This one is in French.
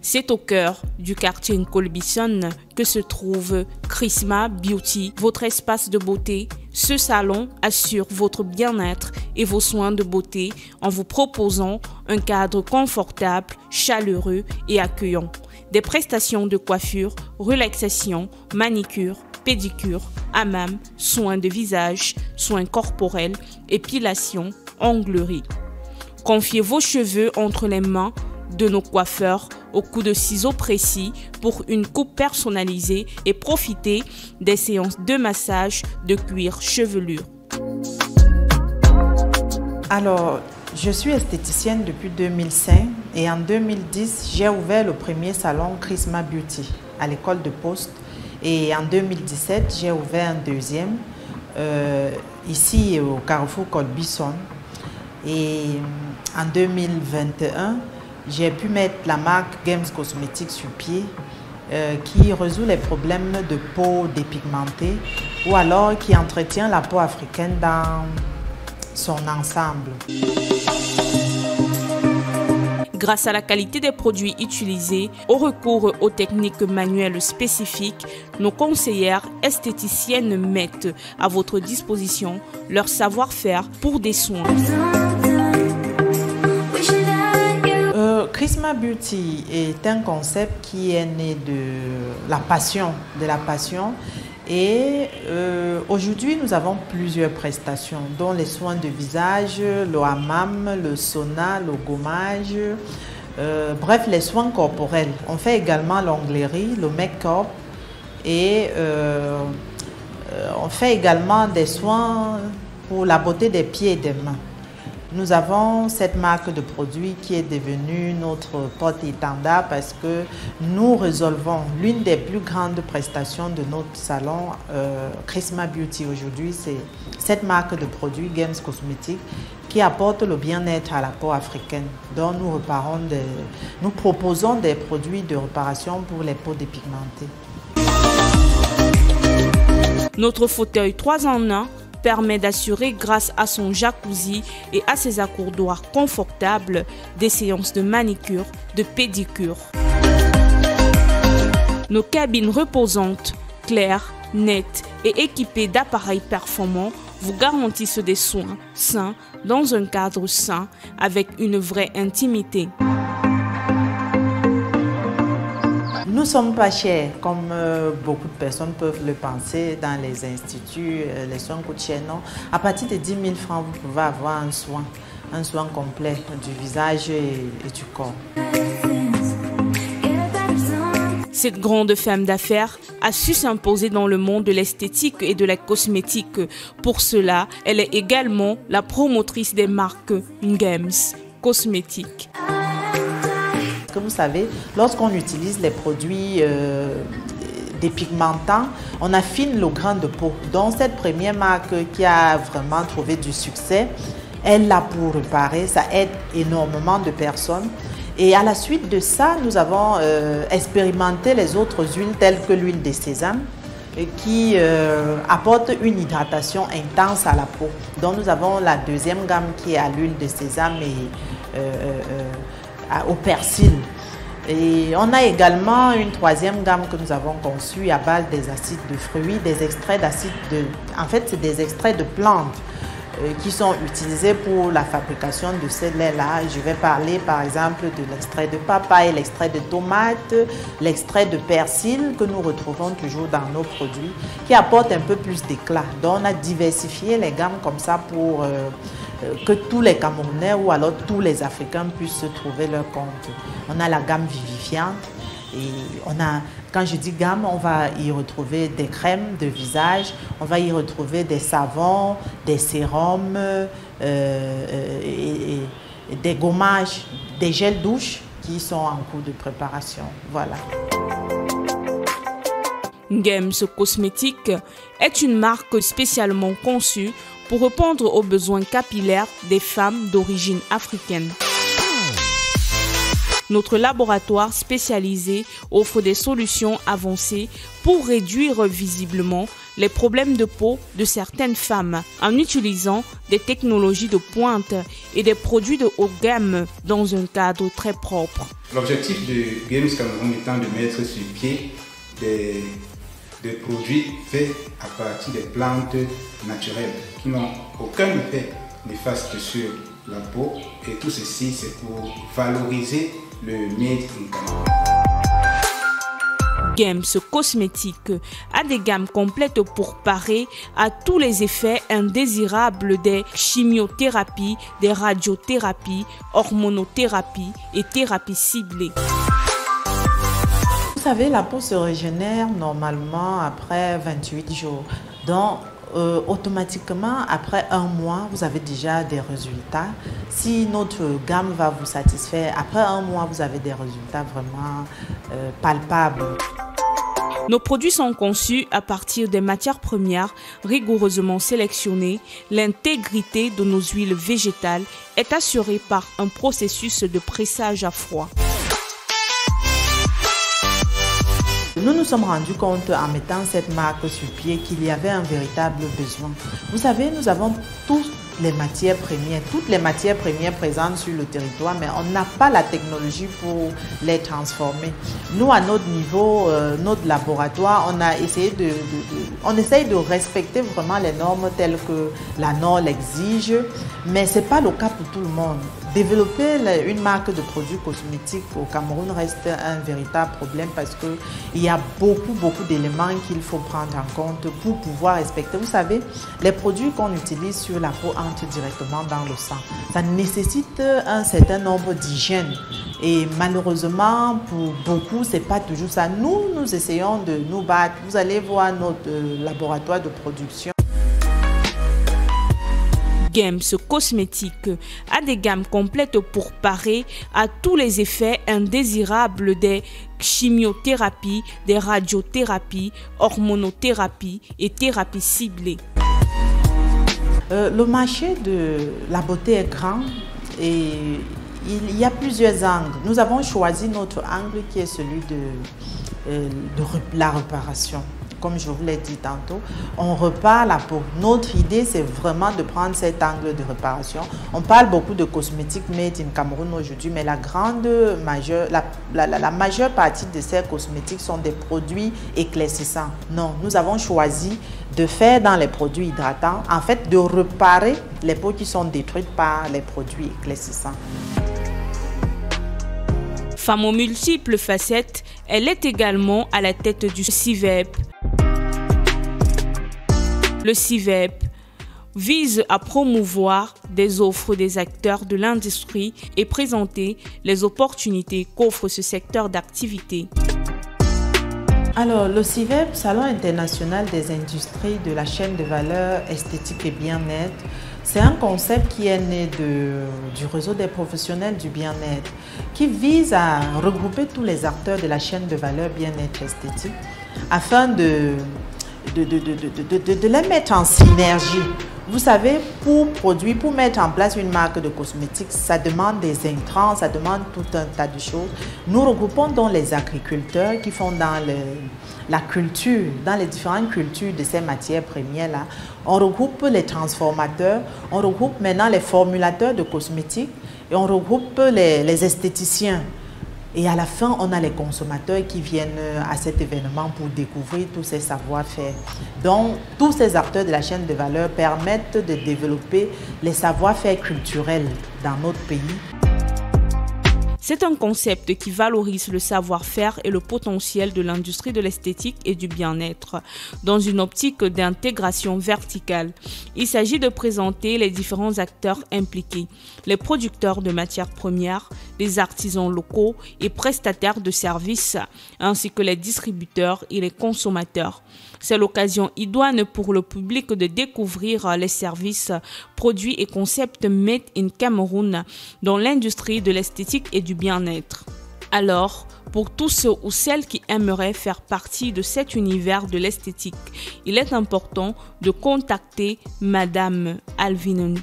C'est au cœur du quartier Nkolbison que se trouve Chrisma Beauty, votre espace de beauté. Ce salon assure votre bien-être et vos soins de beauté en vous proposant un cadre confortable, chaleureux et accueillant. Des prestations de coiffure, relaxation, manicure, pédicure, hammam, soins de visage, soins corporels, épilation, onglerie. Confiez vos cheveux entre les mains de nos coiffeurs au coup de ciseaux précis pour une coupe personnalisée et profitez des séances de massage de cuir chevelure. Alors, je suis esthéticienne depuis 2005 et en 2010, j'ai ouvert le premier salon Chrisma Beauty à l'école de Poste et en 2017, j'ai ouvert un deuxième ici au Carrefour Colbison et en 2021, j'ai pu mettre la marque Games Cosmetics sur pied qui résout les problèmes de peau dépigmentée ou alors qui entretient la peau africaine dans son ensemble. Grâce à la qualité des produits utilisés, au recours aux techniques manuelles spécifiques, nos conseillères esthéticiennes mettent à votre disposition leur savoir-faire pour des soins. Chrisma Beauty est un concept qui est né de la passion, et aujourd'hui nous avons plusieurs prestations dont les soins de visage, le hammam, le sauna, le gommage, bref les soins corporels. On fait également l'onglerie, le make-up et on fait également des soins pour la beauté des pieds et des mains. Nous avons cette marque de produits qui est devenue notre porte-étendard parce que nous résolvons l'une des plus grandes prestations de notre salon Chrisma Beauty aujourd'hui. C'est cette marque de produits Games Cosmetics qui apporte le bien-être à la peau africaine. Donc nous proposons des produits de réparation pour les peaux dépigmentées. Notre fauteuil 3 en 1 permet d'assurer grâce à son jacuzzi et à ses accoudoirs confortables des séances de manicure, de pédicure. Nos cabines reposantes, claires, nettes et équipées d'appareils performants vous garantissent des soins sains dans un cadre sain avec une vraie intimité. Nous ne sommes pas chers, comme beaucoup de personnes peuvent le penser dans les instituts, les soins coûtent cher, non. À partir de 10 000 francs, vous pouvez avoir un soin complet du visage et du corps. Cette grande femme d'affaires a su s'imposer dans le monde de l'esthétique et de la cosmétique. Pour cela, elle est également la promotrice des marques Games Cosmetics. Comme vous savez, lorsqu'on utilise les produits dépigmentants, on affine le grain de peau. Donc cette première marque qui a vraiment trouvé du succès, elle l'a pour réparer, ça aide énormément de personnes. Et à la suite de ça, nous avons expérimenté les autres huiles telles que l'huile de sésame qui apporte une hydratation intense à la peau. Donc nous avons la deuxième gamme qui est à l'huile de sésame et au persil. Et on a également une troisième gamme que nous avons conçue à base des acides de fruits, des extraits d'acides en fait, c'est des extraits de plantes qui sont utilisés pour la fabrication de ces laits-là. Je vais parler par exemple de l'extrait de papaye, l'extrait de tomate, l'extrait de persil que nous retrouvons toujours dans nos produits qui apportent un peu plus d'éclat. Donc on a diversifié les gammes comme ça pour que tous les Camerounais ou alors tous les Africains puissent trouver leur compte. On a la gamme vivifiante et quand je dis gamme, on va y retrouver des crèmes de visage, on va y retrouver des savons, des sérums, et des gommages, des gels douche qui sont en cours de préparation. Voilà. Games Cosmetics est une marque spécialement conçue pour répondre aux besoins capillaires des femmes d'origine africaine. Notre laboratoire spécialisé offre des solutions avancées pour réduire visiblement les problèmes de peau de certaines femmes en utilisant des technologies de pointe et des produits de haut gamme dans un cadre très propre. L'objectif de Games Cameroun étant de mettre sur pied des produits faits à partir des plantes naturelles qui n'ont aucun effet néfaste sur la peau, et tout ceci c'est pour valoriser le Made in Cameroun. Games Cosmétiques a des gammes complètes pour parer à tous les effets indésirables des chimiothérapies, des radiothérapies, hormonothérapies et thérapies ciblées. Vous savez, la peau se régénère normalement après 28 jours. Donc, automatiquement, après un mois, vous avez déjà des résultats. Si notre gamme va vous satisfaire, après un mois, vous avez des résultats vraiment palpables. Nos produits sont conçus à partir des matières premières rigoureusement sélectionnées. L'intégrité de nos huiles végétales est assurée par un processus de pressage à froid. Nous nous sommes rendus compte en mettant cette marque sur pied qu'il y avait un véritable besoin. Vous savez, nous avons toutes les matières premières présentes sur le territoire, mais on n'a pas la technologie pour les transformer. Nous, à notre niveau, notre laboratoire, on essaye de respecter vraiment les normes telles que la norme l'exige, mais ce n'est pas le cas pour tout le monde. Développer une marque de produits cosmétiques au Cameroun reste un véritable problème parce qu'il y a beaucoup d'éléments qu'il faut prendre en compte pour pouvoir respecter. Vous savez, les produits qu'on utilise sur la peau entrent directement dans le sang. Ça nécessite un certain nombre d'hygiène et malheureusement pour beaucoup, ce n'est pas toujours ça. Nous essayons de nous battre. Vous allez voir notre laboratoire de production. Games Cosmétiques a des gammes complètes pour parer à tous les effets indésirables des chimiothérapies, des radiothérapies, hormonothérapies et thérapies ciblées. Le marché de la beauté est grand et il y a plusieurs angles. Nous avons choisi notre angle qui est celui de la réparation. Comme je vous l'ai dit tantôt, on repart la peau. Notre idée, c'est vraiment de prendre cet angle de réparation. On parle beaucoup de cosmétiques made in Cameroun aujourd'hui, mais la majeure partie de ces cosmétiques sont des produits éclaircissants. Non, nous avons choisi de faire dans les produits hydratants, en fait, de réparer les peaux qui sont détruites par les produits éclaircissants. Femme aux multiples facettes, elle est également à la tête du CIVEP. Le CIVEP vise à promouvoir des offres des acteurs de l'industrie et présenter les opportunités qu'offre ce secteur d'activité. Alors, le CIVEP, Salon international des industries de la chaîne de valeur esthétique et bien-être, c'est un concept qui est né du réseau des professionnels du bien-être, qui vise à regrouper tous les acteurs de la chaîne de valeur bien-être esthétique afin de les mettre en synergie. Vous savez, pour mettre en place une marque de cosmétiques, ça demande des intrants, ça demande tout un tas de choses. Nous regroupons donc les agriculteurs qui font dans la culture, dans les différentes cultures de ces matières premières-là. On regroupe les transformateurs, on regroupe maintenant les formulateurs de cosmétiques et on regroupe les esthéticiens. Et à la fin, on a les consommateurs qui viennent à cet événement pour découvrir tous ces savoir-faire. Donc, tous ces acteurs de la chaîne de valeur permettent de développer les savoir-faire culturels dans notre pays. C'est un concept qui valorise le savoir-faire et le potentiel de l'industrie de l'esthétique et du bien-être dans une optique d'intégration verticale. Il s'agit de présenter les différents acteurs impliqués, les producteurs de matières premières, les artisans locaux et prestataires de services, ainsi que les distributeurs et les consommateurs. C'est l'occasion idoine pour le public de découvrir les services, produits et concepts made in Cameroun dans l'industrie de l'esthétique et du bien-être. Alors, pour tous ceux ou celles qui aimeraient faire partie de cet univers de l'esthétique, il est important de contacter Madame Alvinen.